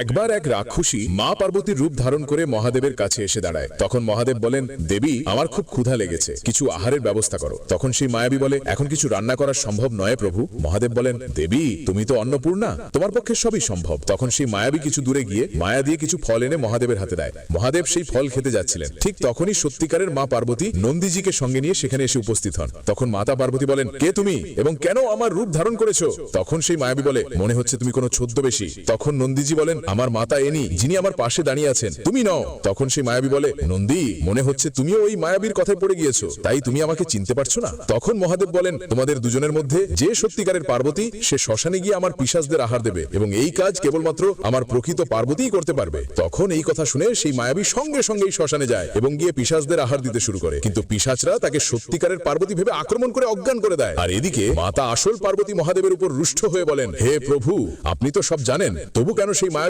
একবার এক রাক্ষসী মা পার্বতীর রূপ ধারণ করে মহাদেবের কাছে এসে দাঁড়ায়। তখন মহাদেব বলেন, দেবী, আমার খুব ক্ষুধা লেগেছে, কিছু আহারের ব্যবস্থা করো। তখন সেই মায়াবী বলে, এখন কিছু রান্না করা সম্ভব নয় প্রভু। মহাদেব বলেন, দেবী, তুমি তো অন্নপূর্ণা, তোমার পক্ষে সবই সম্ভব। তখন সেই মায়াবী কিছু দূরে গিয়ে মায়া দিয়ে কিছু ফল এনে মহাদেবের হাতে দেয়। মহাদেব সেই ফল খেতে যাচ্ছিলেন, ঠিক তখনই সত্যিকারের মা পার্বতী নন্দীজিকে সঙ্গে নিয়ে সেখানে এসে উপস্থিত হন। তখন মাতা পার্বতী বলেন, কে তুমি এবং কেন আমার রূপ ধারণ করেছো? তখন সেই মায়াবী বলে, মনে হচ্ছে তুমি কোনো ছদ্মবেশী। তখন নন্দীজি বলেন, আমার মাতা এনি, যিনি আমার পাশে দাঁড়িয়ে আছেন, তুমি নও। তখন সেই মায়াবী বলে, নন্দী, মনে হচ্ছে তুমিও ওই মায়াবীর কথায় পড়ে গিয়েছো, তাই তুমি আমাকে চিনতে পারছো না। তখন মহাদেব বলেন, তোমাদের দুজনের মধ্যে যে সত্যিকারের পার্বতী, সে শ্মশানে গিয়ে আমার পিশাচদের আহার দেবে এবং এই কাজ কেবলমাত্র আমার প্রকৃত পার্বতীই করতে পারবে। তখন এই কথা শুনে সেই মায়াবী সঙ্গে সঙ্গে শ্মশানে যায় এবং গিয়ে পিশাচদের আহার দিতে শুরু করে, কিন্তু পিশাচরা তাকে সত্যিকারের পার্বতী ভেবে আক্রমণ করে অজ্ঞান করে দেয়। আর এদিকে মাতা আসল পার্বতী মহাদেবের উপর রুষ্ট হয়ে বলেন, হে প্রভু, আপনি তো সব জানেন, তবু কেন সেই মায়াবী